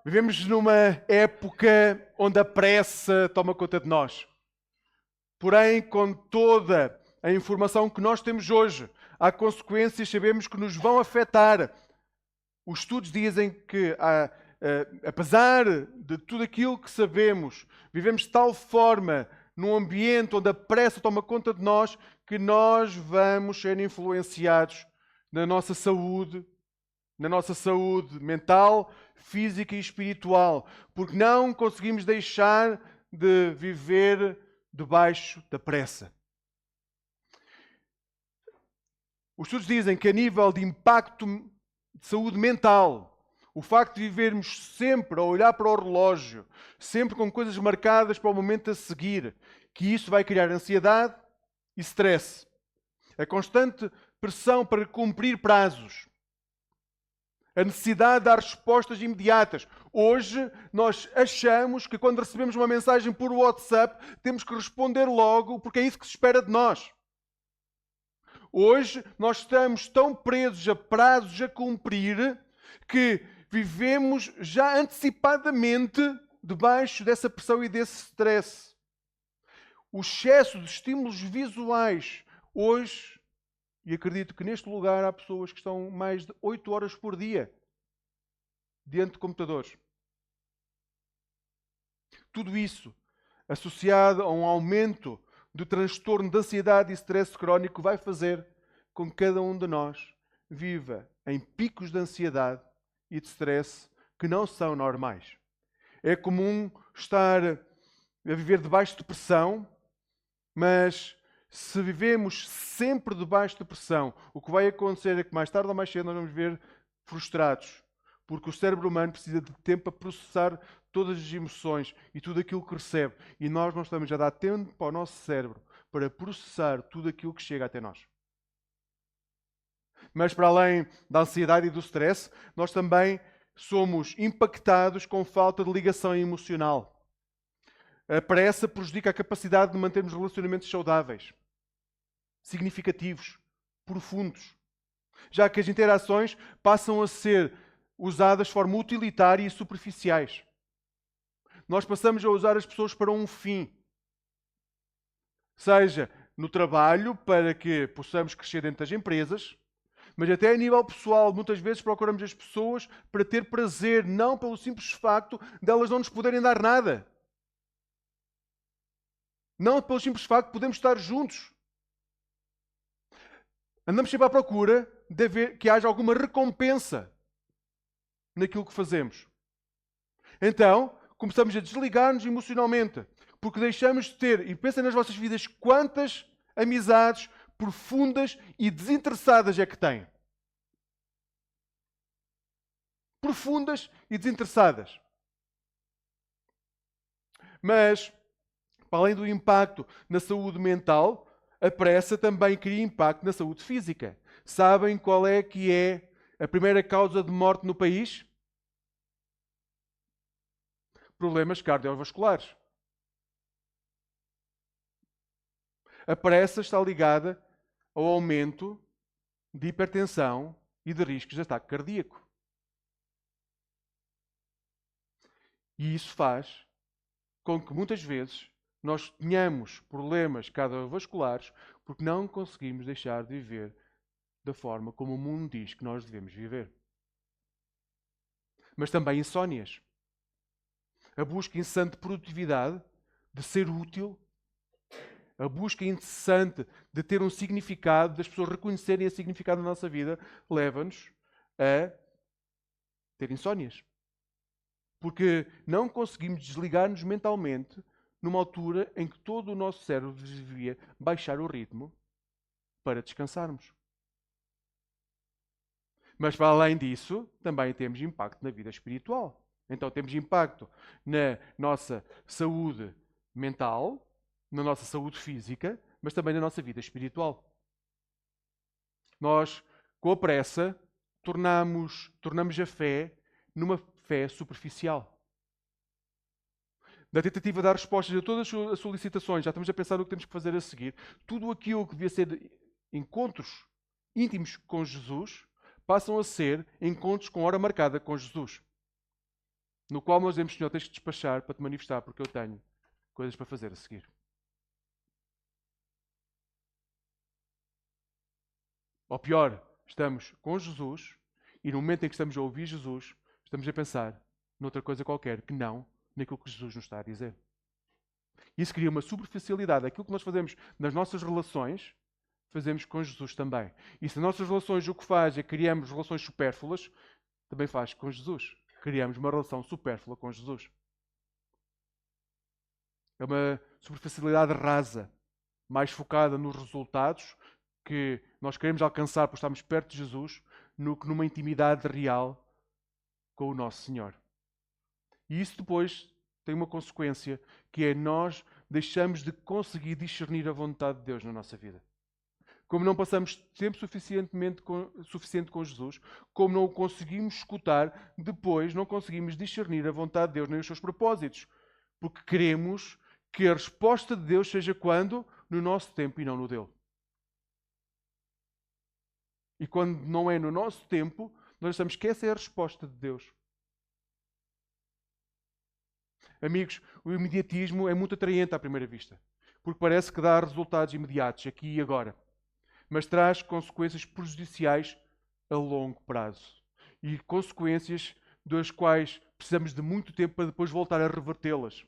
Vivemos numa época onde a pressa toma conta de nós. Porém, com toda a informação que nós temos hoje, há consequências, sabemos que nos vão afetar. Os estudos dizem que, apesar de tudo aquilo que sabemos, vivemos de tal forma num ambiente onde a pressa toma conta de nós, que nós vamos ser influenciados na nossa saúde mental, física e espiritual, porque não conseguimos deixar de viver debaixo da pressa. Os estudos dizem que a nível de impacto de saúde mental, o facto de vivermos sempre a olhar para o relógio, sempre com coisas marcadas para o momento a seguir, que isso vai criar ansiedade e stress. A constante pressão para cumprir prazos. A necessidade de dar respostas imediatas. Hoje, nós achamos que quando recebemos uma mensagem por WhatsApp, temos que responder logo, porque é isso que se espera de nós. Hoje, nós estamos tão presos a prazos a cumprir que vivemos já antecipadamente debaixo dessa pressão e desse stress. O excesso de estímulos visuais hoje, e acredito que neste lugar há pessoas que estão mais de 8 horas por dia diante de computadores. Tudo isso, associado a um aumento do transtorno de ansiedade e stress crónico, vai fazer com que cada um de nós viva em picos de ansiedade e de stress que não são normais. É comum estar a viver debaixo de pressão, mas se vivemos sempre debaixo de pressão, o que vai acontecer é que mais tarde ou mais cedo nós vamos ver frustrados, porque o cérebro humano precisa de tempo para processar todas as emoções e tudo aquilo que recebe, e nós não estamos a dar tempo ao nosso cérebro para processar tudo aquilo que chega até nós. Mas para além da ansiedade e do stress, nós também somos impactados com falta de ligação emocional. A pressa prejudica a capacidade de mantermos relacionamentos saudáveis, significativos, profundos, já que as interações passam a ser usadas de forma utilitária e superficiais. Nós passamos a usar as pessoas para um fim, seja no trabalho, para que possamos crescer dentro das empresas, mas até a nível pessoal, muitas vezes procuramos as pessoas para ter prazer, não pelo simples facto de elas não nos poderem dar nada. Não pelo simples facto de podermos estar juntos. Andamos sempre à procura de ver que haja alguma recompensa naquilo que fazemos. Então, começamos a desligar-nos emocionalmente, porque deixamos de ter, e pensem nas vossas vidas, quantas amizades profundas e desinteressadas é que têm. Profundas e desinteressadas. Mas, para além do impacto na saúde mental, a pressa também cria impacto na saúde física. Sabem qual é que é a primeira causa de morte no país? Problemas cardiovasculares. A pressa está ligada ao aumento de hipertensão e de riscos de ataque cardíaco. E isso faz com que muitas vezes nós tenhamos problemas cardiovasculares porque não conseguimos deixar de viver da forma como o mundo diz que nós devemos viver. Mas também insónias. A busca incessante de produtividade, de ser útil, a busca incessante de ter um significado, das pessoas reconhecerem esse significado na nossa vida, leva-nos a ter insónias. Porque não conseguimos desligar-nos mentalmente numa altura em que todo o nosso cérebro devia baixar o ritmo para descansarmos. Mas para além disso, também temos impacto na vida espiritual. Então temos impacto na nossa saúde mental, na nossa saúde física, mas também na nossa vida espiritual. Nós, com a pressa, tornamos a fé numa fé superficial. Na tentativa de dar respostas a todas as solicitações, já estamos a pensar no que temos que fazer a seguir. Tudo aquilo que devia ser encontros íntimos com Jesus, passam a ser encontros com hora marcada com Jesus. no qual nós dizemos, Senhor, tens que despachar para te manifestar, porque eu tenho coisas para fazer a seguir. Ou pior, estamos com Jesus e no momento em que estamos a ouvir Jesus, estamos a pensar noutra coisa qualquer que não naquilo que Jesus nos está a dizer. Isso cria uma superficialidade. Aquilo que nós fazemos nas nossas relações, fazemos com Jesus também. E se as nossas relações o que faz é criamos relações supérfluas, também faz com Jesus. Criamos uma relação supérflua com Jesus. É uma superficialidade rasa, mais focada nos resultados que nós queremos alcançar por estarmos perto de Jesus, no que numa intimidade real com o nosso Senhor. E isso depois tem uma consequência, que é nós deixamos de conseguir discernir a vontade de Deus na nossa vida. Como não passamos tempo suficiente com Jesus, como não o conseguimos escutar, depois não conseguimos discernir a vontade de Deus nem os seus propósitos. Porque queremos que a resposta de Deus seja quando? No nosso tempo e não no dele. E quando não é no nosso tempo, nós achamos que essa é a resposta de Deus. Amigos, o imediatismo é muito atraente à primeira vista, porque parece que dá resultados imediatos, aqui e agora, mas traz consequências prejudiciais a longo prazo. E consequências das quais precisamos de muito tempo para depois voltar a revertê-las.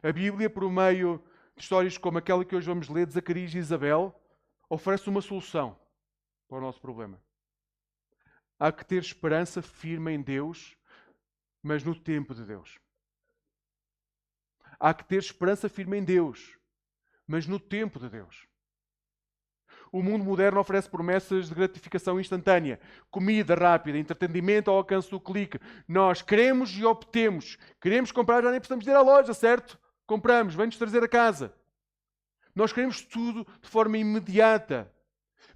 A Bíblia, por meio de histórias como aquela que hoje vamos ler, de Zacarias e Isabel, oferece uma solução para o nosso problema. Há que ter esperança firme em Deus, mas no tempo de Deus. Há que ter esperança firme em Deus, mas no tempo de Deus. O mundo moderno oferece promessas de gratificação instantânea, comida rápida, entretenimento ao alcance do clique. Nós queremos e obtemos. Queremos comprar, já nem precisamos ir à loja, certo? Compramos, vem-nos trazer a casa. Nós queremos tudo de forma imediata.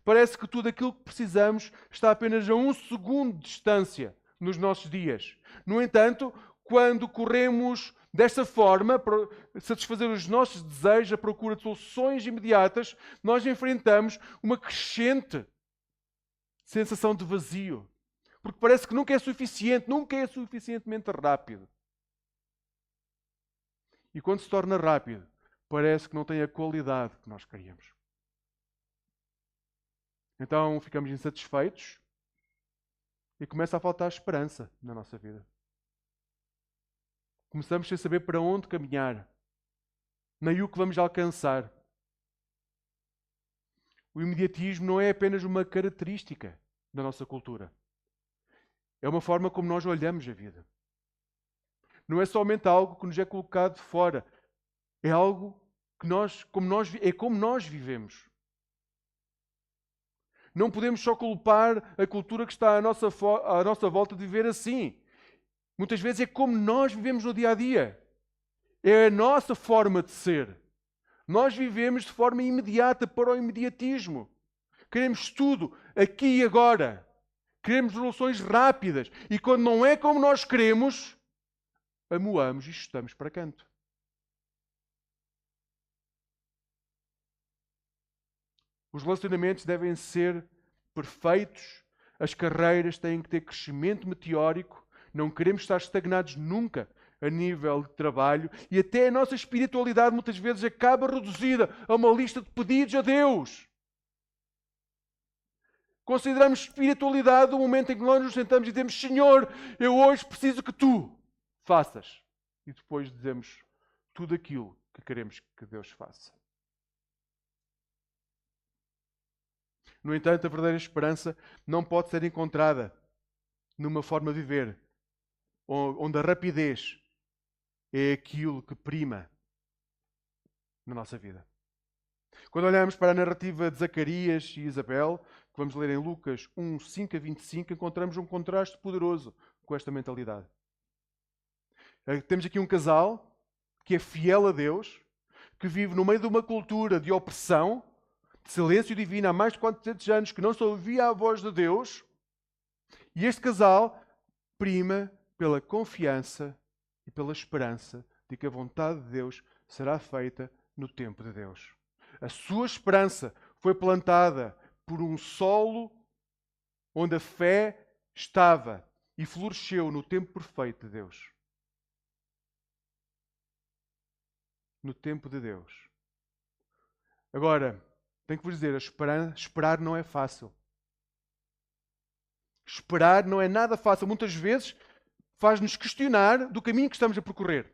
Parece que tudo aquilo que precisamos está apenas a 1 segundo de distância nos nossos dias. No entanto, quando corremos desta forma, para satisfazer os nossos desejos, à procura de soluções imediatas, nós enfrentamos uma crescente sensação de vazio. Porque parece que nunca é suficiente, nunca é suficientemente rápido. E quando se torna rápido, parece que não tem a qualidade que nós queríamos. Então ficamos insatisfeitos e começa a faltar esperança na nossa vida. Começamos sem saber para onde caminhar, nem o que vamos alcançar. O imediatismo não é apenas uma característica da nossa cultura. É uma forma como nós olhamos a vida. Não é somente algo que nos é colocado de fora. É algo que é como nós vivemos. Não podemos só culpar a cultura que está à nossa volta de viver assim. Muitas vezes é como nós vivemos no dia a dia. É a nossa forma de ser. Nós vivemos de forma imediata para o imediatismo. Queremos tudo aqui e agora. Queremos soluções rápidas. E quando não é como nós queremos, amuamos e chutamos para canto. Os relacionamentos devem ser perfeitos. As carreiras têm que ter crescimento meteórico. Não queremos estar estagnados nunca a nível de trabalho. E até a nossa espiritualidade muitas vezes acaba reduzida a uma lista de pedidos a Deus. Consideramos espiritualidade o momento em que nós nos sentamos e dizemos: Senhor, eu hoje preciso que Tu faças. E depois dizemos tudo aquilo que queremos que Deus faça. No entanto, a verdadeira esperança não pode ser encontrada numa forma de viver onde a rapidez é aquilo que prima na nossa vida. Quando olhamos para a narrativa de Zacarias e Isabel, que vamos ler em Lucas 1, 5 a 25, encontramos um contraste poderoso com esta mentalidade. Temos aqui um casal que é fiel a Deus, que vive no meio de uma cultura de opressão, de silêncio divino há mais de 400 anos, que não só ouvia a voz de Deus, e este casal prima pela confiança e pela esperança de que a vontade de Deus será feita no tempo de Deus. A sua esperança foi plantada por um solo onde a fé estava e floresceu no tempo perfeito de Deus. no tempo de Deus. Agora, tenho que vos dizer, esperar não é fácil. Esperar não é nada fácil. Muitas vezes faz-nos questionar do caminho que estamos a percorrer.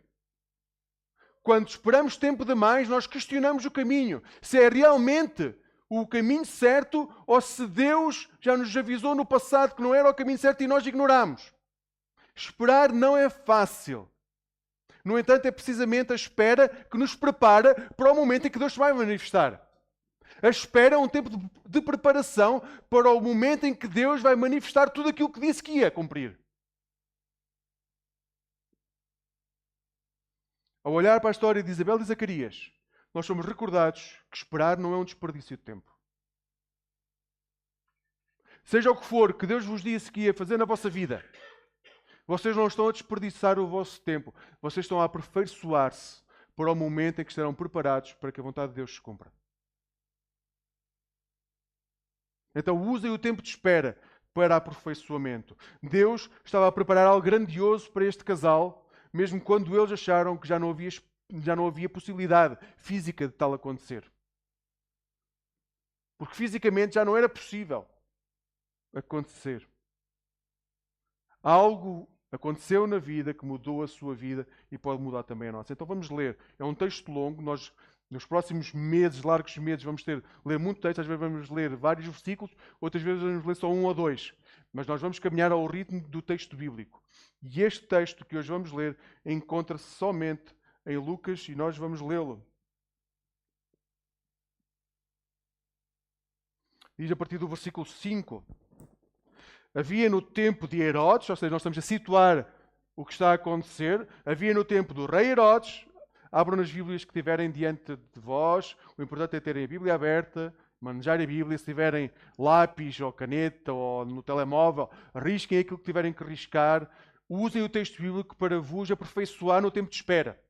Quando esperamos tempo demais, nós questionamos o caminho. Se é realmente o caminho certo ou se Deus já nos avisou no passado que não era o caminho certo e nós ignoramos. Esperar não é fácil. No entanto, é precisamente a espera que nos prepara para o momento em que Deus se vai manifestar. A espera é um tempo de preparação para o momento em que Deus vai manifestar tudo aquilo que disse que ia cumprir. Ao olhar para a história de Isabel e Zacarias, nós somos recordados que esperar não é um desperdício de tempo. Seja o que for que Deus vos disse que ia fazer na vossa vida, vocês não estão a desperdiçar o vosso tempo. Vocês estão a aperfeiçoar-se para o momento em que estarão preparados para que a vontade de Deus se cumpra. Então usem o tempo de espera para aperfeiçoamento. Deus estava a preparar algo grandioso para este casal, mesmo quando eles acharam que já não havia possibilidade física de tal acontecer. Porque fisicamente já não era possível acontecer. Algo aconteceu na vida que mudou a sua vida e pode mudar também a nossa. Então vamos ler. É um texto longo. Nós, nos próximos meses, largos meses, vamos ler muito texto. Às vezes vamos ler vários versículos, outras vezes vamos ler só um ou dois. Mas nós vamos caminhar ao ritmo do texto bíblico. E este texto que hoje vamos ler encontra-se somente em Lucas e nós vamos lê-lo. Diz a partir do versículo 5. Havia no tempo de Herodes, ou seja, nós estamos a situar o que está a acontecer. Havia no tempo do rei Herodes. Abram as Bíblias que tiverem diante de vós. O importante é terem a Bíblia aberta, manejar a Bíblia. Se tiverem lápis ou caneta ou no telemóvel, risquem aquilo que tiverem que riscar. Usem o texto bíblico para vos aperfeiçoar no tempo de espera.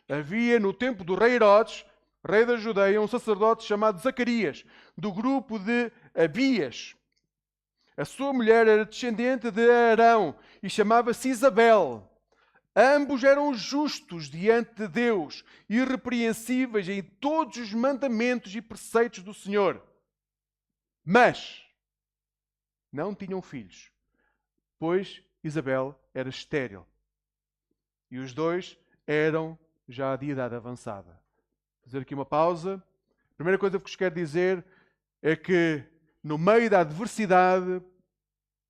Havia no tempo do rei Herodes, rei da Judeia, um sacerdote chamado Zacarias, do grupo de Abias. A sua mulher era descendente de Arão e chamava-se Isabel. Ambos eram justos diante de Deus, irrepreensíveis em todos os mandamentos e preceitos do Senhor. Mas não tinham filhos, pois Isabel era estéril. E os dois eram já de idade avançada. Vou fazer aqui uma pausa. A primeira coisa que vos quero dizer é que no meio da adversidade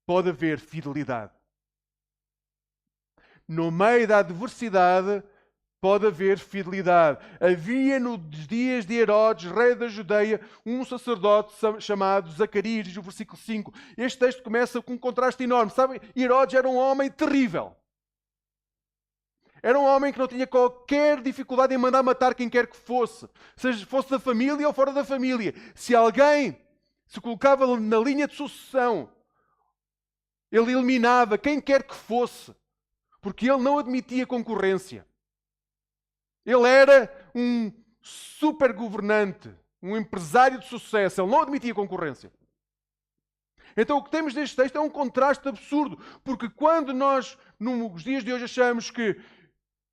pode haver fidelidade. No meio da adversidade pode haver fidelidade. Havia nos dias de Herodes, rei da Judeia, um sacerdote chamado Zacarias, diz o versículo 5. Este texto começa com um contraste enorme. Sabe, Herodes era um homem terrível. Era um homem que não tinha qualquer dificuldade em mandar matar quem quer que fosse. Seja fosse da família ou fora da família. Se alguém se colocava na linha de sucessão, ele eliminava quem quer que fosse. Porque ele não admitia concorrência. Ele era um super governante, um empresário de sucesso. Ele não admitia concorrência. Então o que temos neste texto é um contraste absurdo. Porque quando nós, nos dias de hoje, achamos que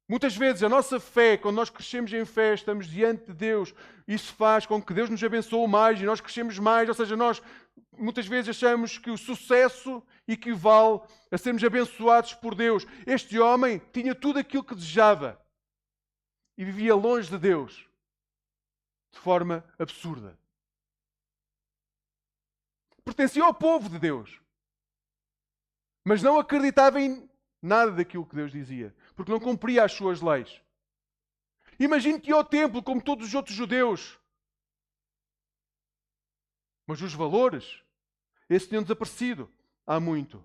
muitas vezes a nossa fé, quando nós crescemos em fé, estamos diante de Deus, isso faz com que Deus nos abençoe mais e nós crescemos mais. Ou seja, nós muitas vezes achamos que o sucesso equivale a sermos abençoados por Deus. Este homem tinha tudo aquilo que desejava e vivia longe de Deus de forma absurda. Pertencia ao povo de Deus, mas não acreditava em nada daquilo que Deus dizia, porque não cumpria as suas leis. Imagine que ia ao templo como todos os outros judeus, mas os valores, esses tinham desaparecido há muito.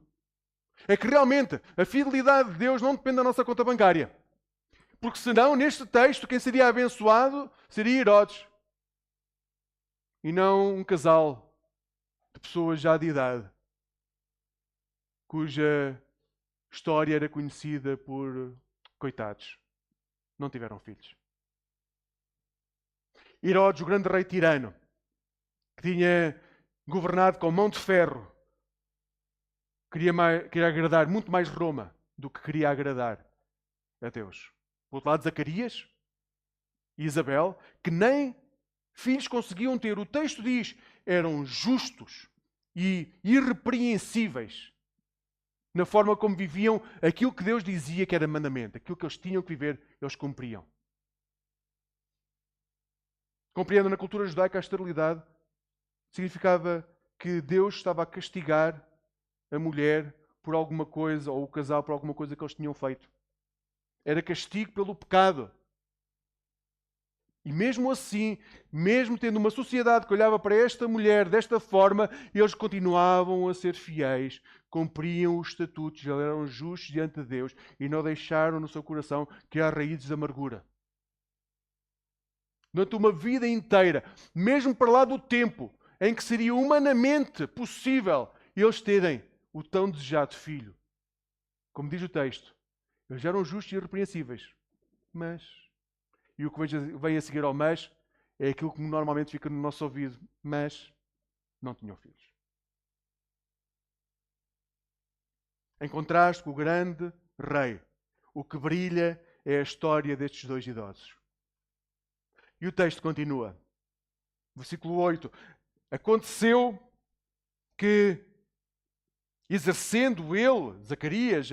É que realmente a fidelidade de Deus não depende da nossa conta bancária. Porque senão, neste texto, quem seria abençoado seria Herodes. E não um casal de pessoas já de idade, cuja história era conhecida por coitados. Não tiveram filhos. Herodes, o grande rei tirano, que tinha governado com mão de ferro, queria agradar muito mais Roma do que queria agradar a Deus. Por outro lado, Zacarias e Isabel, que nem filhos conseguiam ter. O texto diz, eram justos e irrepreensíveis na forma como viviam aquilo que Deus dizia que era mandamento. Aquilo que eles tinham que viver, eles cumpriam. Compreendam, na cultura judaica, a esterilidade significava que Deus estava a castigar a mulher por alguma coisa, ou o casal por alguma coisa que eles tinham feito. Era castigo pelo pecado. E mesmo assim, mesmo tendo uma sociedade que olhava para esta mulher desta forma, eles continuavam a ser fiéis, cumpriam os estatutos, eles eram justos diante de Deus e não deixaram no seu coração criar raízes de amargura. Durante uma vida inteira, mesmo para lá do tempo em que seria humanamente possível eles terem o tão desejado filho. Como diz o texto, eles eram justos e irrepreensíveis. Mas, e o que vem a seguir ao mas, é aquilo que normalmente fica no nosso ouvido. Mas não tinham filhos. Em contraste com o grande rei, o que brilha é a história destes dois idosos. E o texto continua. Versículo 8. Aconteceu que, exercendo ele, Zacarias,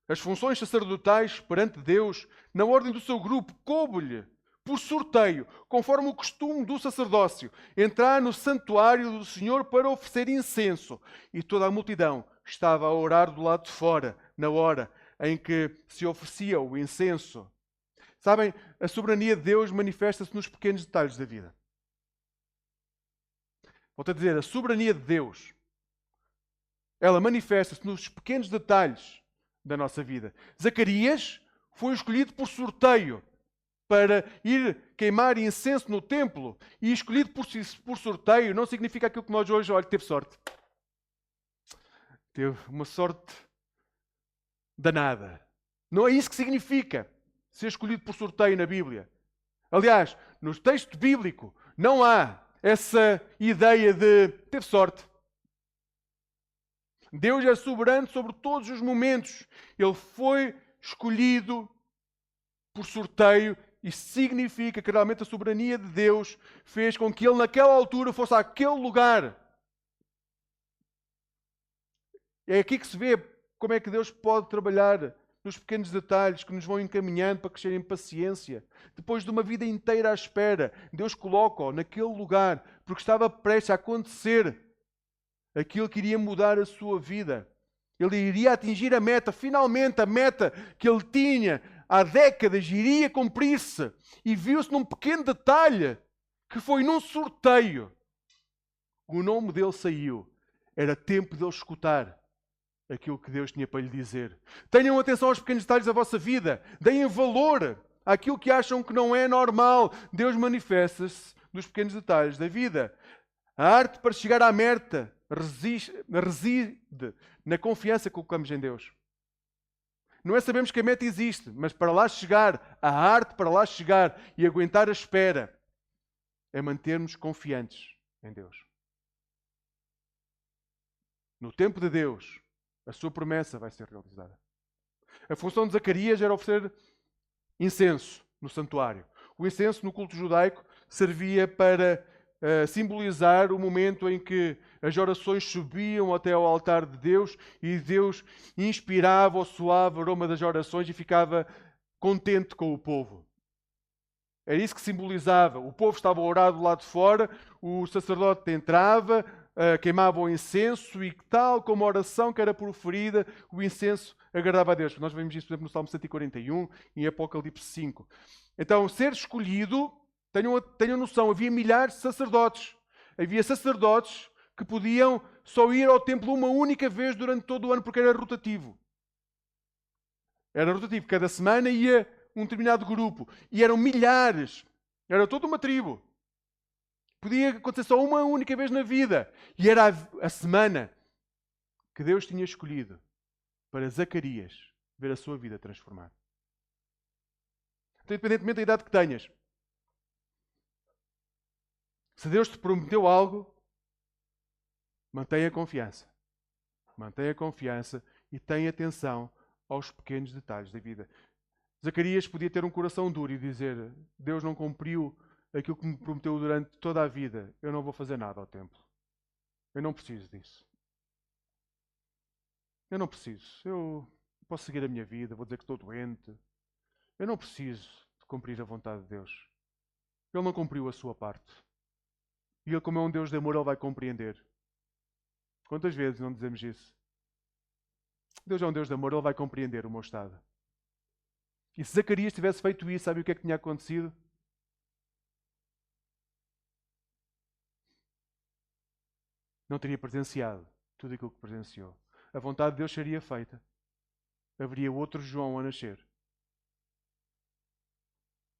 as funções sacerdotais perante Deus, na ordem do seu grupo, coube-lhe, por sorteio, conforme o costume do sacerdócio, entrar no santuário do Senhor para oferecer incenso. E toda a multidão estava a orar do lado de fora, na hora em que se oferecia o incenso. Sabem, a soberania de Deus manifesta-se nos pequenos detalhes da vida. Volto a dizer, a soberania de Deus, ela manifesta-se nos pequenos detalhes da nossa vida. Zacarias foi escolhido por sorteio para ir queimar incenso no templo. E escolhido por sorteio não significa aquilo que nós hoje, olha, teve sorte. Teve uma sorte danada. Não é isso que significa ser escolhido por sorteio na Bíblia. Aliás, no texto bíblico não há essa ideia de teve sorte. Deus é soberano sobre todos os momentos. Ele foi escolhido por sorteio e significa que realmente a soberania de Deus fez com que ele naquela altura fosse àquele lugar. É aqui que se vê como é que Deus pode trabalhar nos pequenos detalhes que nos vão encaminhando para crescer em paciência. Depois de uma vida inteira à espera, Deus coloca-o naquele lugar porque estava prestes a acontecer aquilo que iria mudar a sua vida. Ele iria atingir a meta, finalmente a meta que ele tinha há décadas iria cumprir-se. E viu-se num pequeno detalhe que foi num sorteio. O nome dele saiu. Era tempo de ele escutar aquilo que Deus tinha para lhe dizer. Tenham atenção aos pequenos detalhes da vossa vida. Deem valor àquilo que acham que não é normal. Deus manifesta-se nos pequenos detalhes da vida. A arte para chegar à meta reside na confiança que colocamos em Deus. Não é sabermos que a meta existe, mas para lá chegar, a arte para lá chegar e aguentar a espera é mantermos confiantes em Deus. No tempo de Deus, a sua promessa vai ser realizada. A função de Zacarias era oferecer incenso no santuário. O incenso no culto judaico servia para simbolizar o momento em que as orações subiam até ao altar de Deus e Deus inspirava o suave aroma das orações e ficava contente com o povo. Era isso que simbolizava. O povo estava a orar do lado de fora, o sacerdote entrava, queimava o incenso e tal como a oração que era proferida, o incenso agradava a Deus. Nós vemos isso, por exemplo, no Salmo 141 e em Apocalipse 5. Então, ser escolhido, tenham noção, havia milhares de sacerdotes. Havia sacerdotes que podiam só ir ao templo uma única vez durante todo o ano, porque era rotativo. Era rotativo. Cada semana ia um determinado grupo. E eram milhares. Era toda uma tribo. Podia acontecer só uma única vez na vida. E era a semana que Deus tinha escolhido para Zacarias ver a sua vida transformada. Então, independentemente da idade que tenhas, se Deus te prometeu algo, mantenha a confiança. Mantenha a confiança e tenha atenção aos pequenos detalhes da vida. Zacarias podia ter um coração duro e dizer: Deus não cumpriu aquilo que me prometeu durante toda a vida. Eu não vou fazer nada ao templo. Eu não preciso disso. Eu não preciso. Eu posso seguir a minha vida, vou dizer que estou doente. Eu não preciso de cumprir a vontade de Deus. Ele não cumpriu a sua parte. E Ele, como é um Deus de amor, Ele vai compreender. Quantas vezes não dizemos isso? Deus é um Deus de amor, Ele vai compreender o meu estado. E se Zacarias tivesse feito isso, sabe o que é que tinha acontecido? Não teria presenciado tudo aquilo que presenciou. A vontade de Deus seria feita. Haveria outro João a nascer.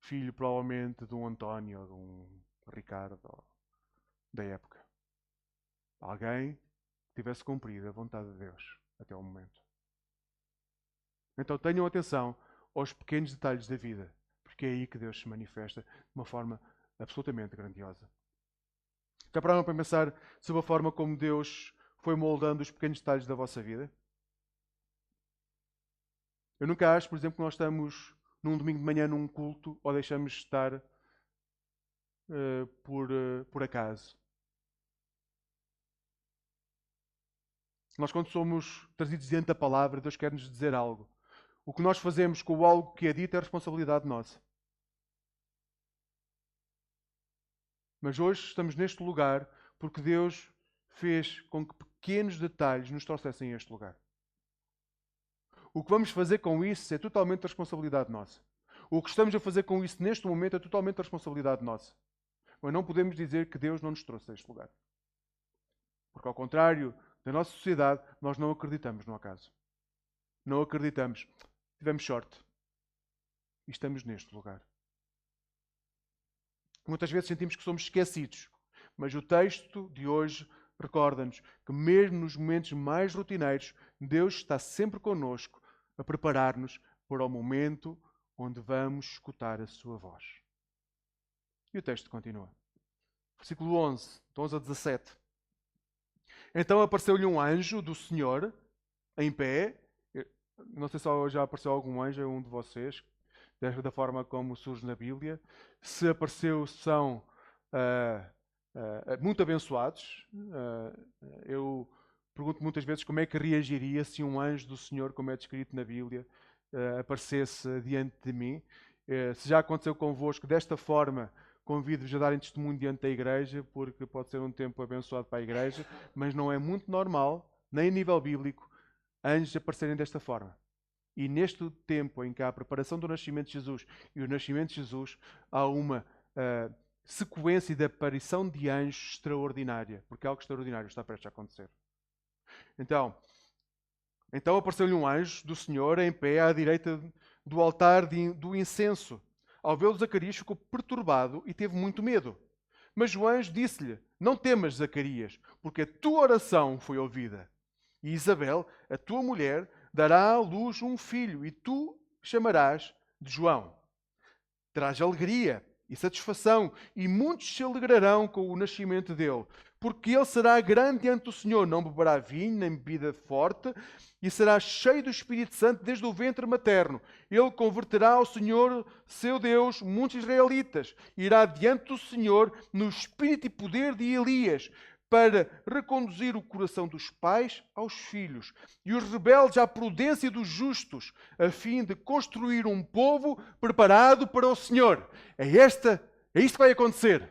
Filho, provavelmente, de um António ou de um Ricardo da época. Alguém que tivesse cumprido a vontade de Deus até o momento. Então tenham atenção aos pequenos detalhes da vida, porque é aí que Deus se manifesta de uma forma absolutamente grandiosa. Já pararam para pensar sobre a forma como Deus foi moldando os pequenos detalhes da vossa vida? Eu nunca acho, por exemplo, que nós estamos num domingo de manhã num culto ou deixamos de estar por acaso. Nós, quando somos trazidos diante da palavra, Deus quer nos dizer algo. O que nós fazemos com o algo que é dito é responsabilidade nossa. Mas hoje estamos neste lugar porque Deus fez com que pequenos detalhes nos trouxessem a este lugar. O que vamos fazer com isso é totalmente a responsabilidade nossa. O que estamos a fazer com isso neste momento é totalmente a responsabilidade nossa. Mas não podemos dizer que Deus não nos trouxe a este lugar. Porque, ao contrário da nossa sociedade, nós não acreditamos no acaso. Não acreditamos. Tivemos sorte. E estamos neste lugar. Muitas vezes sentimos que somos esquecidos. Mas o texto de hoje recorda-nos que mesmo nos momentos mais rotineiros, Deus está sempre connosco a preparar-nos para o momento onde vamos escutar a sua voz. E o texto continua. Versículo 11, de 11 a 17. Então apareceu-lhe um anjo do Senhor, em pé. Não sei se já apareceu algum anjo a um de vocês, da forma como surge na Bíblia. Se apareceu, são muito abençoados. Eu pergunto muitas vezes como é que reagiria se um anjo do Senhor, como é descrito na Bíblia, aparecesse diante de mim. Se já aconteceu convosco desta forma, convido-vos a darem testemunho diante da igreja, porque pode ser um tempo abençoado para a igreja, mas não é muito normal, nem a nível bíblico, anjos aparecerem desta forma. E neste tempo em que há a preparação do nascimento de Jesus e o nascimento de Jesus, há uma sequência de aparição de anjos extraordinária, porque algo extraordinário está prestes a acontecer. Então apareceu-lhe um anjo do Senhor em pé à direita do altar do incenso. Ao vê-lo, Zacarias ficou perturbado e teve muito medo. Mas o anjo disse-lhe: Não temas, Zacarias, porque a tua oração foi ouvida. E Isabel, a tua mulher, dará à luz um filho, e tu chamarás de João. Terás alegria e satisfação, e muitos se alegrarão com o nascimento dele, porque ele será grande diante do Senhor, não beberá vinho nem bebida forte, e será cheio do Espírito Santo desde o ventre materno. Ele converterá ao Senhor, seu Deus, muitos israelitas. Irá diante do Senhor no espírito e poder de Elias, para reconduzir o coração dos pais aos filhos e os rebeldes à prudência dos justos, a fim de construir um povo preparado para o Senhor. É isto que vai acontecer.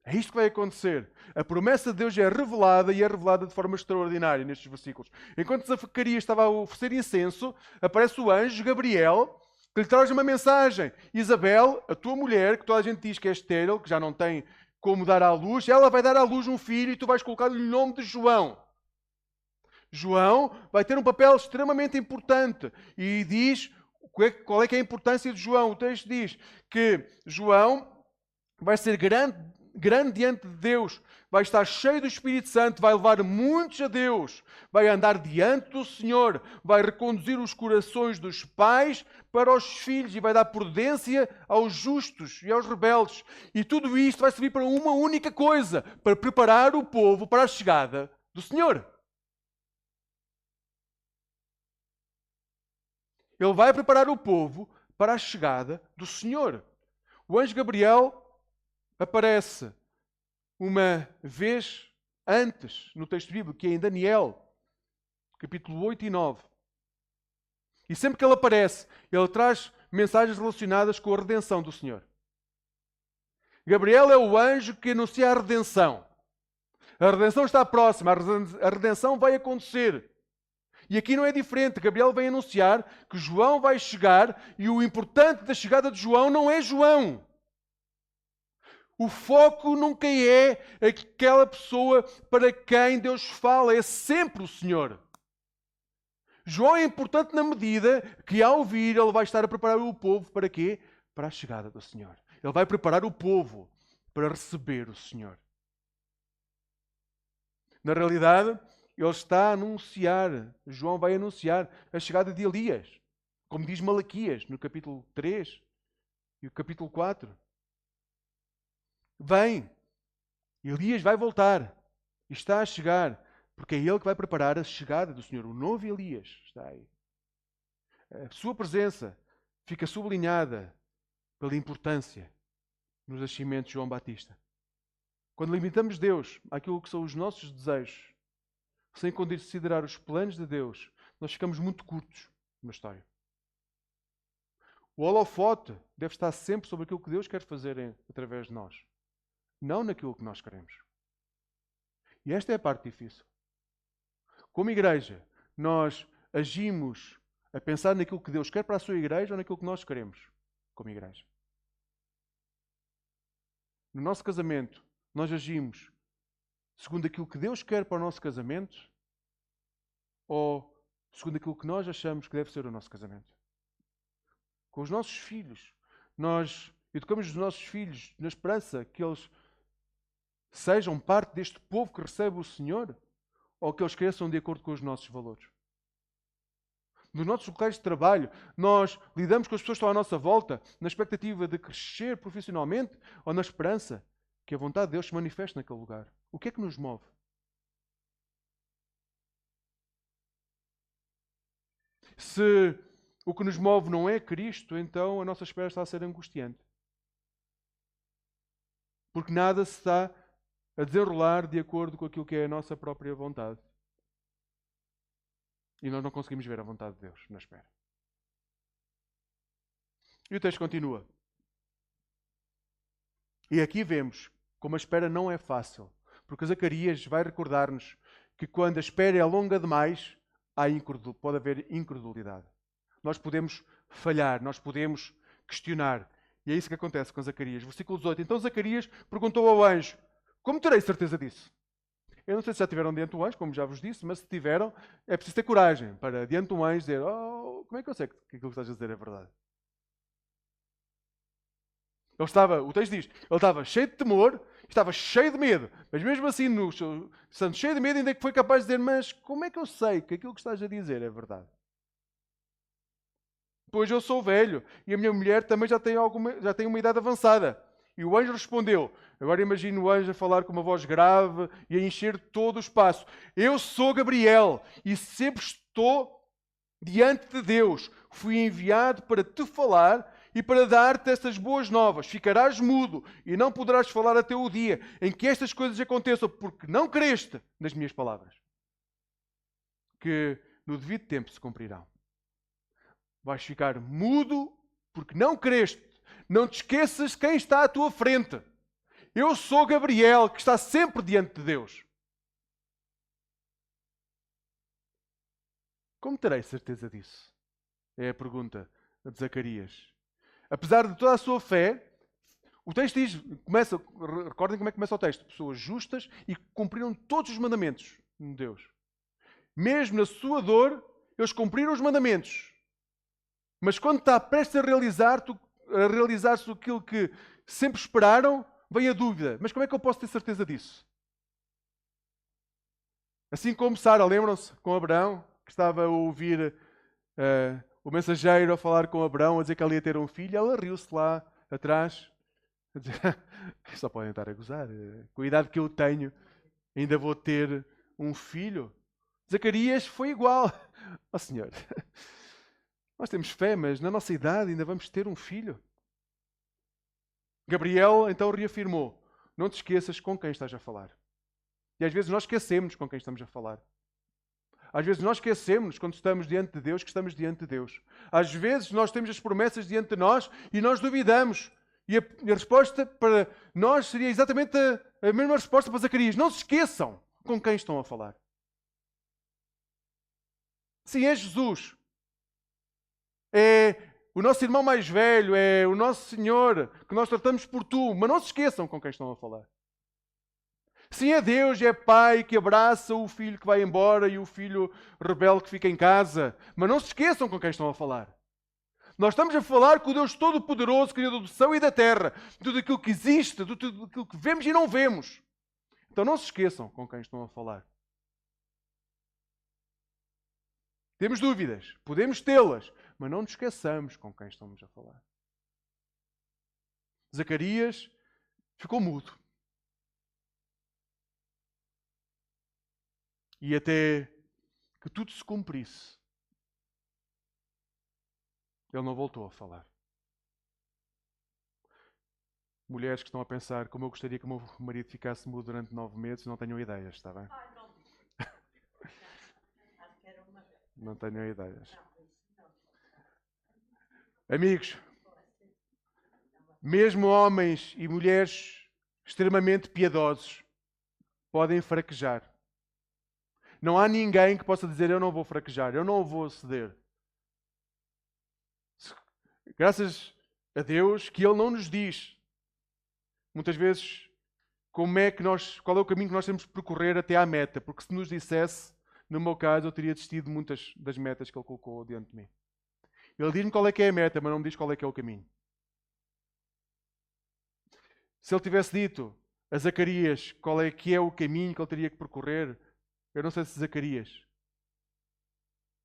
É isto que vai acontecer. A promessa de Deus é revelada e é revelada de forma extraordinária nestes versículos. Enquanto Zacarias estava a oferecer incenso, aparece o anjo Gabriel, que lhe traz uma mensagem. Isabel, a tua mulher, que toda a gente diz que é estéril, que já não tem como dar à luz, ela vai dar à luz um filho e tu vais colocar-lhe o nome de João. João vai ter um papel extremamente importante. E diz qual é que é a importância de João. O texto diz que João vai ser grande diante de Deus, vai estar cheio do Espírito Santo, vai levar muitos a Deus, vai andar diante do Senhor, vai reconduzir os corações dos pais para os filhos e vai dar prudência aos justos e aos rebeldes. E tudo isto vai servir para uma única coisa, para preparar o povo para a chegada do Senhor. Ele vai preparar o povo para a chegada do Senhor. O anjo Gabriel aparece uma vez antes no texto bíblico, que é em Daniel, capítulo 8 e 9. E sempre que ele aparece, ele traz mensagens relacionadas com a redenção do Senhor. Gabriel é o anjo que anuncia a redenção. A redenção está próxima, a redenção vai acontecer. E aqui não é diferente. Gabriel vem anunciar que João vai chegar e o importante da chegada de João não é João. O foco nunca é aquela pessoa para quem Deus fala, é sempre o Senhor. João é importante na medida que, ao vir, ele vai estar a preparar o povo para quê? Para a chegada do Senhor. Ele vai preparar o povo para receber o Senhor. Na realidade, ele está a anunciar, João vai anunciar a chegada de Elias, como diz Malaquias, no capítulo 3 e o capítulo 4. Vem, Elias vai voltar, e está a chegar, porque é ele que vai preparar a chegada do Senhor. O novo Elias está aí. A sua presença fica sublinhada pela importância nos nascimentos de João Batista. Quando limitamos Deus àquilo que são os nossos desejos, sem considerar os planos de Deus, nós ficamos muito curtos na história. O holofote deve estar sempre sobre aquilo que Deus quer fazer através de nós, não naquilo que nós queremos. E esta é a parte difícil. Como igreja, nós agimos a pensar naquilo que Deus quer para a sua igreja ou naquilo que nós queremos como igreja. No nosso casamento, nós agimos segundo aquilo que Deus quer para o nosso casamento ou segundo aquilo que nós achamos que deve ser o nosso casamento? Com os nossos filhos, nós educamos os nossos filhos na esperança que eles sejam parte deste povo que recebe o Senhor ou que eles cresçam de acordo com os nossos valores? Nos nossos locais de trabalho, nós lidamos com as pessoas que estão à nossa volta na expectativa de crescer profissionalmente ou na esperança que a vontade de Deus se manifeste naquele lugar? O que é que nos move? Se o que nos move não é Cristo, então a nossa espera está a ser angustiante. Porque nada se está a desenrolar de acordo com aquilo que é a nossa própria vontade. E nós não conseguimos ver a vontade de Deus na espera. E o texto continua. E aqui vemos como a espera não é fácil. Porque Zacarias vai recordar-nos que quando a espera é longa demais, pode haver incredulidade. Nós podemos falhar, nós podemos questionar. E é isso que acontece com Zacarias. Versículo 18. Então Zacarias perguntou ao anjo: como terei certeza disso? Eu não sei se já tiveram diante do anjo, como já vos disse, mas se tiveram, é preciso ter coragem para diante de um anjo dizer: oh, como é que eu sei que aquilo que estás a dizer é verdade? O texto diz, ele estava cheio de temor, estava cheio de medo, mas mesmo assim, estando cheio de medo, ainda que foi capaz de dizer: mas como é que eu sei que aquilo que estás a dizer é verdade? Pois eu sou velho e a minha mulher também já tem uma idade avançada. E o anjo respondeu, agora imagino o anjo a falar com uma voz grave e a encher todo o espaço: eu sou Gabriel e sempre estou diante de Deus. Fui enviado para te falar e para dar-te estas boas novas. Ficarás mudo e não poderás falar até o dia em que estas coisas aconteçam, porque não creste nas minhas palavras, que no devido tempo se cumprirão. Vais ficar mudo porque não creste. Não te esqueças quem está à tua frente. Eu sou Gabriel, que está sempre diante de Deus. Como terei certeza disso? É a pergunta de Zacarias. Apesar de toda a sua fé, o texto diz, recordem como é que começa o texto: pessoas justas e que cumpriram todos os mandamentos de Deus. Mesmo na sua dor, eles cumpriram os mandamentos. Mas quando está prestes a realizar-se aquilo que sempre esperaram, vem a dúvida: mas como é que eu posso ter certeza disso? Assim como Sara, lembram-se, com Abraão, que estava a ouvir o mensageiro a falar com Abraão, a dizer que ela ia ter um filho, ela riu-se lá atrás, a dizer: só podem estar a gozar, com a idade que eu tenho, ainda vou ter um filho. Zacarias foi igual ao Senhor. Nós temos fé, mas na nossa idade ainda vamos ter um filho. Gabriel então reafirmou: não te esqueças com quem estás a falar. E às vezes nós esquecemos com quem estamos a falar. Às vezes nós esquecemos, quando estamos diante de Deus, que estamos diante de Deus. Às vezes nós temos as promessas diante de nós e nós duvidamos. E a resposta para nós seria exatamente a mesma resposta para Zacarias. Não se esqueçam com quem estão a falar. Sim, é Jesus. É o nosso irmão mais velho, é o nosso Senhor, que nós tratamos por tu. Mas não se esqueçam com quem estão a falar. Sim, é Deus, é Pai que abraça o filho que vai embora e o filho rebelde que fica em casa. Mas não se esqueçam com quem estão a falar. Nós estamos a falar com o Deus Todo-Poderoso, Criador do céu e da terra, de tudo aquilo que existe, de tudo aquilo que vemos e não vemos. Então não se esqueçam com quem estão a falar. Temos dúvidas, podemos tê-las, mas não nos esqueçamos com quem estamos a falar. Zacarias ficou mudo. E até que tudo se cumprisse, ele não voltou a falar. Mulheres que estão a pensar como eu gostaria que o meu marido ficasse mudo durante 9 meses, não tenham ideias, está bem? Não tenham ideias. Amigos, mesmo homens e mulheres extremamente piedosos podem fraquejar. Não há ninguém que possa dizer: eu não vou fraquejar, eu não vou ceder. Graças a Deus que Ele não nos diz, muitas vezes, qual é o caminho que nós temos de percorrer até à meta. Porque se nos dissesse, no meu caso, eu teria desistido de muitas das metas que Ele colocou diante de mim. Ele diz-me qual é que é a meta, mas não me diz qual é que é o caminho. Se Ele tivesse dito a Zacarias qual é que é o caminho que ele teria que percorrer, eu não sei se Zacarias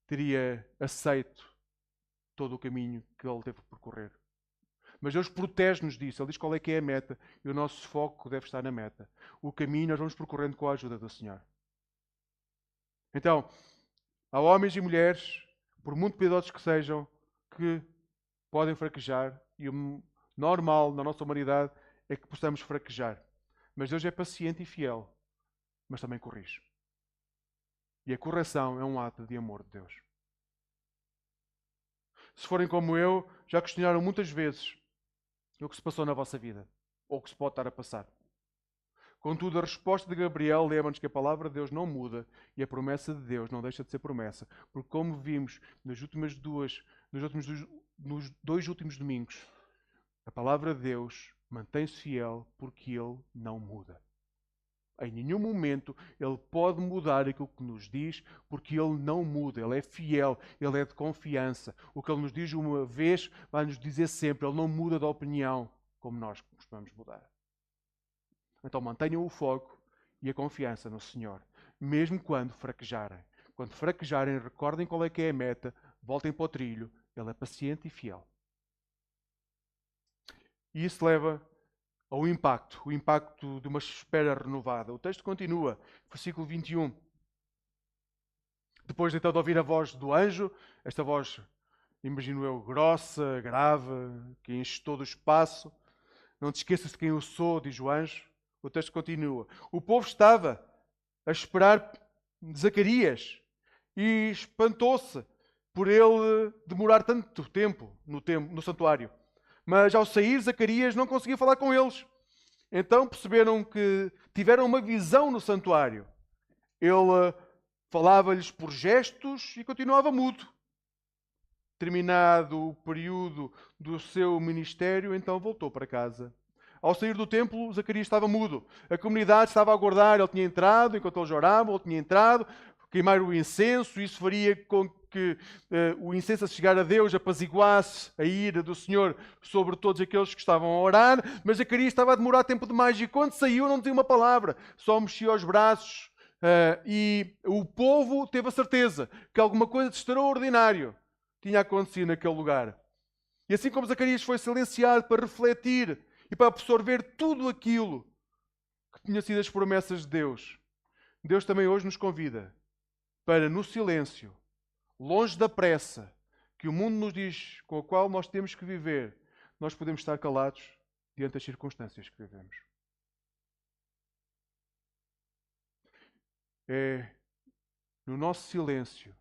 teria aceito todo o caminho que ele teve que percorrer. Mas Deus protege-nos disso. Ele diz qual é que é a meta e o nosso foco deve estar na meta. O caminho nós vamos percorrendo com a ajuda do Senhor. Então, há homens e mulheres, por muito piedosos que sejam, que podem fraquejar, e o normal na nossa humanidade é que possamos fraquejar. Mas Deus é paciente e fiel, mas também corrige. E a correção é um ato de amor de Deus. Se forem como eu, já questionaram muitas vezes o que se passou na vossa vida, ou o que se pode estar a passar. Contudo, a resposta de Gabriel lembra-nos que a palavra de Deus não muda e a promessa de Deus não deixa de ser promessa. Porque, como vimos nos dois últimos domingos, a palavra de Deus mantém-se fiel porque Ele não muda. Em nenhum momento Ele pode mudar aquilo que nos diz, porque Ele não muda. Ele é fiel, Ele é de confiança. O que Ele nos diz uma vez, vai nos dizer sempre. Ele não muda de opinião, como nós costumamos mudar. Então mantenham o foco e a confiança no Senhor, mesmo quando fraquejarem. Quando fraquejarem, recordem qual é que é a meta, voltem para o trilho. Ele é paciente e fiel. E isso leva ao impacto, o impacto de uma espera renovada. O texto continua, versículo 21. Depois então de ouvir a voz do anjo, esta voz, imagino eu, grossa, grave, que enche todo o espaço. Não te esqueças de quem eu sou, diz o anjo. O texto continua. O povo estava a esperar Zacarias e espantou-se por ele demorar tanto tempo no santuário. Mas ao sair, Zacarias não conseguia falar com eles. Então perceberam que tiveram uma visão no santuário. Ele falava-lhes por gestos e continuava mudo. Terminado o período do seu ministério, então voltou para casa. Ao sair do templo, Zacarias estava mudo. A comunidade estava a aguardar. Ele tinha entrado, enquanto eles oravam, ele tinha entrado, queimar o incenso. Isso faria com que o incenso a chegar a Deus apaziguasse a ira do Senhor sobre todos aqueles que estavam a orar. Mas Zacarias estava a demorar tempo demais e quando saiu não dizia uma palavra, só mexia os braços. E o povo teve a certeza que alguma coisa de extraordinário tinha acontecido naquele lugar. E assim como Zacarias foi silenciado para refletir e para absorver tudo aquilo que tinha sido as promessas de Deus, Deus também hoje nos convida para, no silêncio, longe da pressa, que o mundo nos diz, com a qual nós temos que viver, nós podemos estar calados diante das circunstâncias que vivemos. É no nosso silêncio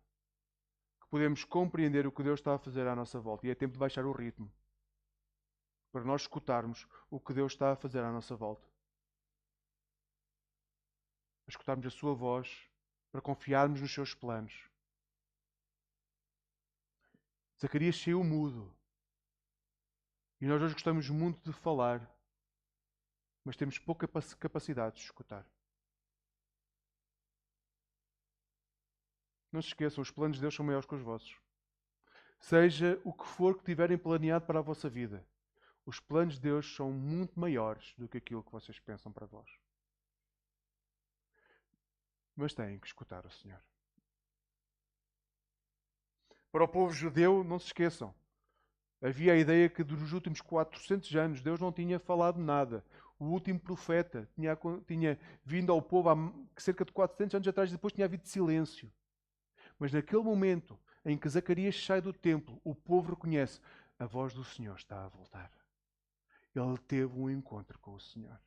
que podemos compreender o que Deus está a fazer à nossa volta. E é tempo de baixar o ritmo para nós escutarmos o que Deus está a fazer à nossa volta. Para escutarmos a sua voz, para confiarmos nos seus planos. Zacarias saiu mudo. E nós hoje gostamos muito de falar, mas temos pouca capacidade de escutar. Não se esqueçam, os planos de Deus são maiores que os vossos. Seja o que for que tiverem planeado para a vossa vida, os planos de Deus são muito maiores do que aquilo que vocês pensam para vós. Mas têm que escutar o Senhor. Para o povo judeu, não se esqueçam, havia a ideia que nos últimos 400 anos Deus não tinha falado nada. O último profeta tinha vindo ao povo há cerca de 400 anos atrás e depois tinha havido silêncio. Mas naquele momento em que Zacarias sai do templo, o povo reconhece: a voz do Senhor está a voltar. Ele teve um encontro com o Senhor.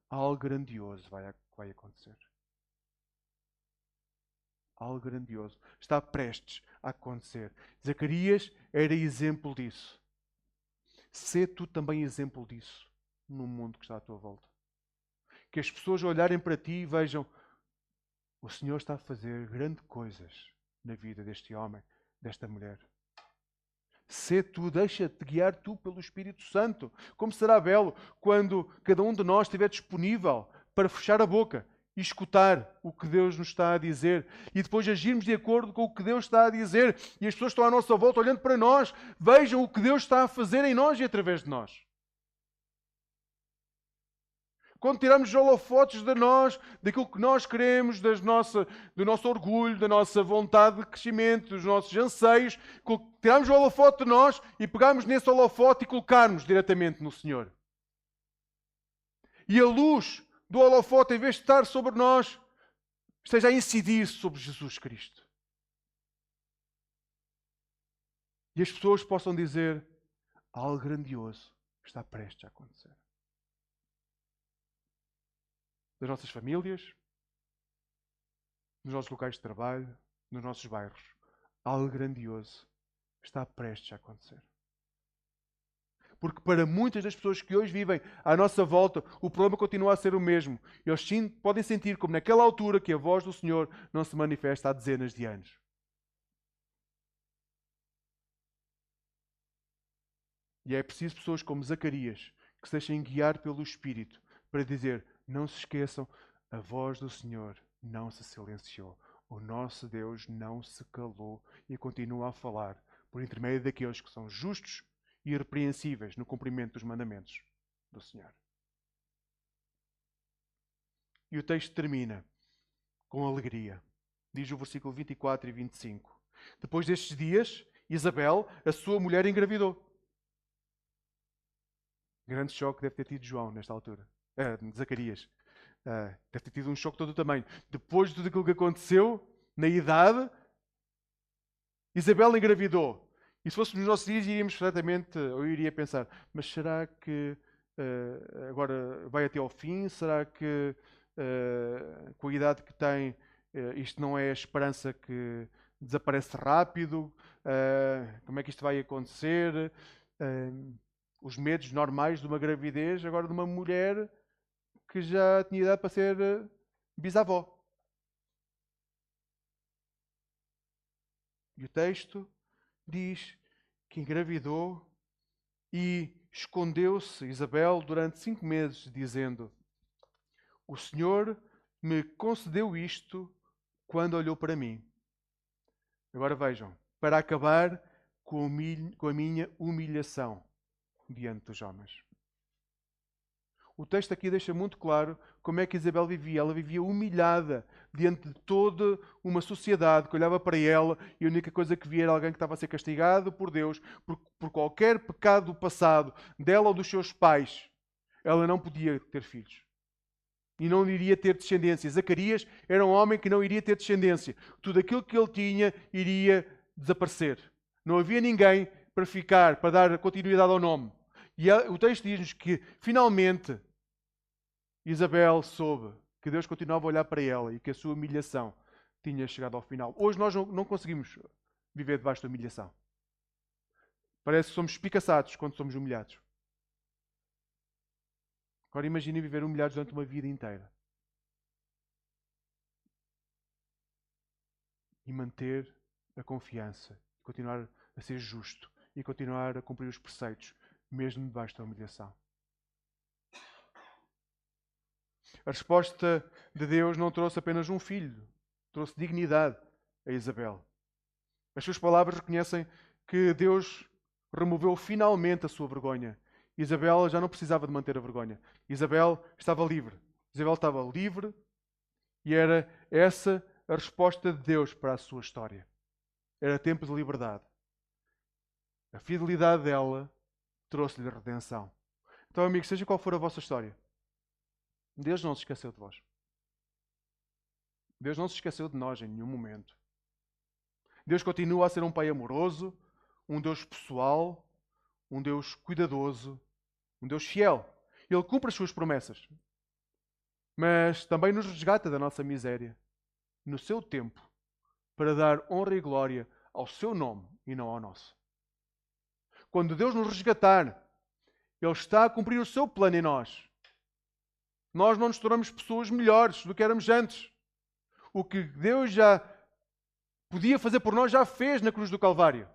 Algo grandioso vai acontecer. Algo grandioso está prestes a acontecer. Zacarias era exemplo disso. Sê tu também exemplo disso no mundo que está à tua volta. Que as pessoas olharem para ti e vejam: o Senhor está a fazer grandes coisas na vida deste homem, desta mulher. Sê tu, deixa-te guiar tu pelo Espírito Santo. Como será belo quando cada um de nós estiver disponível para fechar a boca e escutar o que Deus nos está a dizer e depois agirmos de acordo com o que Deus está a dizer e as pessoas estão à nossa volta olhando para nós, vejam o que Deus está a fazer em nós e através de nós. Quando tiramos os holofotes de nós, daquilo que nós queremos, do nosso orgulho, da nossa vontade de crescimento, dos nossos anseios, tiramos o holofote de nós e pegamos nesse holofote e colocarmos diretamente no Senhor. E a luz do holofote, em vez de estar sobre nós, esteja a incidir sobre Jesus Cristo. E as pessoas possam dizer: algo grandioso está prestes a acontecer. Das nossas famílias, nos nossos locais de trabalho, nos nossos bairros. Algo grandioso está prestes a acontecer. Porque para muitas das pessoas que hoje vivem à nossa volta, o problema continua a ser o mesmo. Eles sim podem sentir como naquela altura que a voz do Senhor não se manifesta há dezenas de anos. E é preciso pessoas como Zacarias que se deixem guiar pelo Espírito para dizer: não se esqueçam, a voz do Senhor não se silenciou. O nosso Deus não se calou e continua a falar por intermédio daqueles que são justos e irrepreensíveis no cumprimento dos mandamentos do Senhor. E o texto termina com alegria. Diz o versículo 24 e 25. Depois destes dias, Isabel, a sua mulher, engravidou. Grande choque deve ter tido João nesta altura. Zacarias. Deve ter tido um choque todo o tamanho. Depois de tudo aquilo que aconteceu, na idade, Isabel engravidou. E se fôssemos nos nossos dias, iríamos certamente, ou iria pensar: mas será que agora vai até ao fim? Será que com a idade que tem, isto não é a esperança que desaparece rápido? Como é que isto vai acontecer? Os medos normais de uma gravidez, agora de uma mulher que já tinha idade para ser bisavó. E o texto diz que engravidou e escondeu-se Isabel durante 5 meses, dizendo: o Senhor me concedeu isto quando olhou para mim. Agora vejam, para acabar com a minha humilhação diante dos homens. O texto aqui deixa muito claro como é que Isabel vivia. Ela vivia humilhada diante de toda uma sociedade que olhava para ela e a única coisa que via era alguém que estava a ser castigado por Deus por qualquer pecado do passado dela ou dos seus pais. Ela não podia ter filhos. E não iria ter descendência. Zacarias era um homem que não iria ter descendência. Tudo aquilo que ele tinha iria desaparecer. Não havia ninguém para ficar, para dar continuidade ao nome. E o texto diz-nos que, finalmente, Isabel soube que Deus continuava a olhar para ela e que a sua humilhação tinha chegado ao final. Hoje nós não conseguimos viver debaixo da humilhação. Parece que somos espicaçados quando somos humilhados. Agora imaginem viver humilhados durante uma vida inteira. E manter a confiança, continuar a ser justo e continuar a cumprir os preceitos, mesmo debaixo da humilhação. A resposta de Deus não trouxe apenas um filho, trouxe dignidade a Isabel. As suas palavras reconhecem que Deus removeu finalmente a sua vergonha. Isabel já não precisava de manter a vergonha. Isabel estava livre. Isabel estava livre e era essa a resposta de Deus para a sua história. Era tempo de liberdade. A fidelidade dela trouxe-lhe redenção. Então, amigos, seja qual for a vossa história, Deus não se esqueceu de vós. Deus não se esqueceu de nós em nenhum momento. Deus continua a ser um Pai amoroso, um Deus pessoal, um Deus cuidadoso, um Deus fiel. Ele cumpre as suas promessas, mas também nos resgata da nossa miséria, no seu tempo, para dar honra e glória ao seu nome e não ao nosso. Quando Deus nos resgatar, Ele está a cumprir o seu plano em nós. Nós não nos tornamos pessoas melhores do que éramos antes. O que Deus já podia fazer por nós, já fez na cruz do Calvário.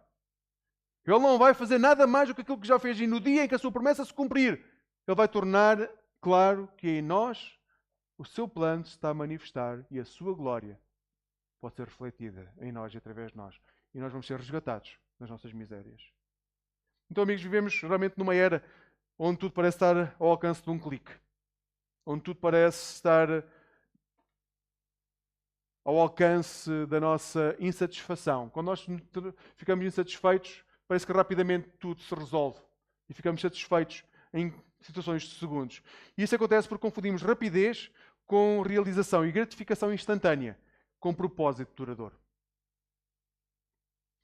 Ele não vai fazer nada mais do que aquilo que já fez. E no dia em que a sua promessa se cumprir, Ele vai tornar claro que em nós o seu plano se está a manifestar e a sua glória pode ser refletida em nós e através de nós. E nós vamos ser resgatados das nossas misérias. Então, amigos, vivemos realmente numa era onde tudo parece estar ao alcance de um clique. Onde tudo parece estar ao alcance da nossa insatisfação. Quando nós ficamos insatisfeitos, parece que rapidamente tudo se resolve. E ficamos satisfeitos em situações de segundos. E isso acontece porque confundimos rapidez com realização e gratificação instantânea com propósito duradouro.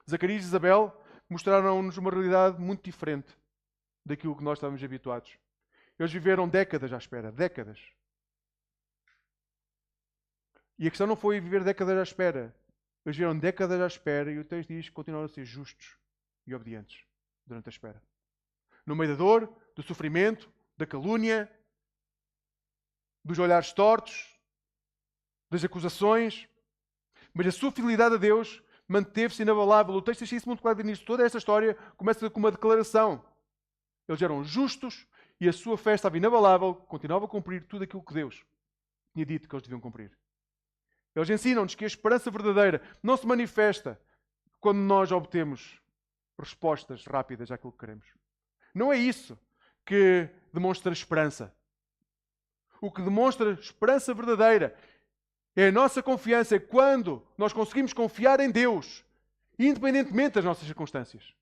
Zacarias e Isabel mostraram-nos uma realidade muito diferente daquilo que nós estávamos habituados. Eles viveram décadas à espera. Décadas. E a questão não foi viver décadas à espera. Eles viveram décadas à espera e o texto diz que continuaram a ser justos e obedientes durante a espera. No meio da dor, do sofrimento, da calúnia, dos olhares tortos, das acusações. Mas a sua fidelidade a Deus manteve-se inabalável. O texto deixa isso muito claro nisso. Toda esta história começa com uma declaração. Eles eram justos e a sua fé estava inabalável, continuava a cumprir tudo aquilo que Deus tinha dito que eles deviam cumprir. Eles ensinam-nos que a esperança verdadeira não se manifesta quando nós obtemos respostas rápidas àquilo que queremos. Não é isso que demonstra esperança. O que demonstra esperança verdadeira é a nossa confiança quando nós conseguimos confiar em Deus, independentemente das nossas circunstâncias.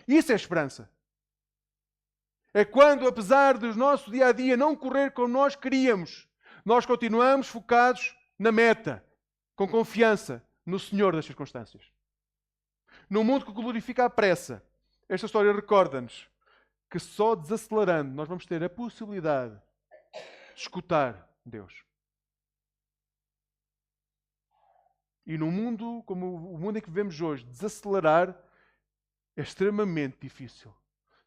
Isso é esperança. É quando, apesar do nosso dia-a-dia não correr como nós queríamos, nós continuamos focados na meta, com confiança no Senhor das circunstâncias. Num mundo que glorifica a pressa, esta história recorda-nos que só desacelerando nós vamos ter a possibilidade de escutar Deus. E num mundo como o mundo em que vivemos hoje, desacelerar é extremamente difícil.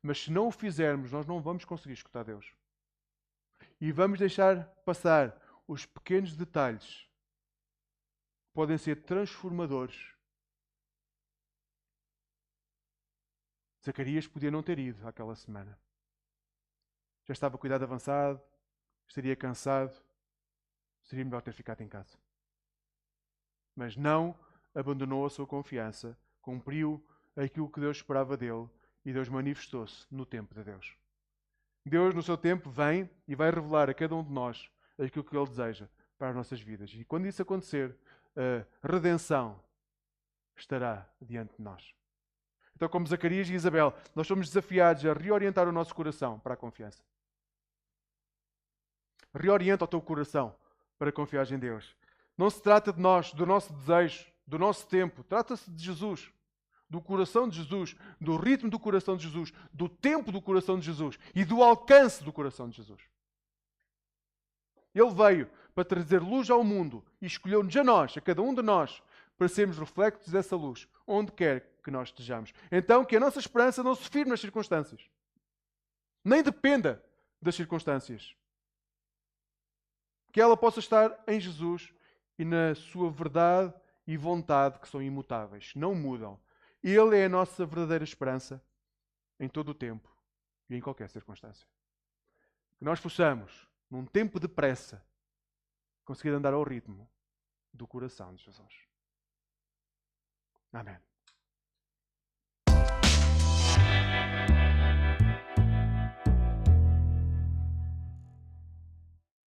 Mas se não o fizermos, nós não vamos conseguir escutar Deus. E vamos deixar passar os pequenos detalhes que podem ser transformadores. Zacarias podia não ter ido àquela semana. Já estava com idade avançada, estaria cansado, seria melhor ter ficado em casa. Mas não abandonou a sua confiança, cumpriu aquilo que Deus esperava dele e Deus manifestou-se no tempo de Deus. Deus, no seu tempo, vem e vai revelar a cada um de nós aquilo que Ele deseja para as nossas vidas. E quando isso acontecer, a redenção estará diante de nós. Então, como Zacarias e Isabel, nós somos desafiados a reorientar o nosso coração para a confiança. Reorienta o teu coração para confiar em Deus. Não se trata de nós, do nosso desejo, do nosso tempo. Trata-se de Jesus. do coração de Jesus, do ritmo do coração de Jesus, do tempo do coração de Jesus e do alcance do coração de Jesus. Ele veio para trazer luz ao mundo e escolheu-nos a nós, a cada um de nós, para sermos reflexos dessa luz, onde quer que nós estejamos. Então, que a nossa esperança não se firme nas circunstâncias. Nem dependa das circunstâncias. Que ela possa estar em Jesus e na sua verdade e vontade, que são imutáveis, não mudam. Ele é a nossa verdadeira esperança em todo o tempo e em qualquer circunstância. Que nós possamos, num tempo de pressa, conseguir andar ao ritmo do coração de Jesus. Amém.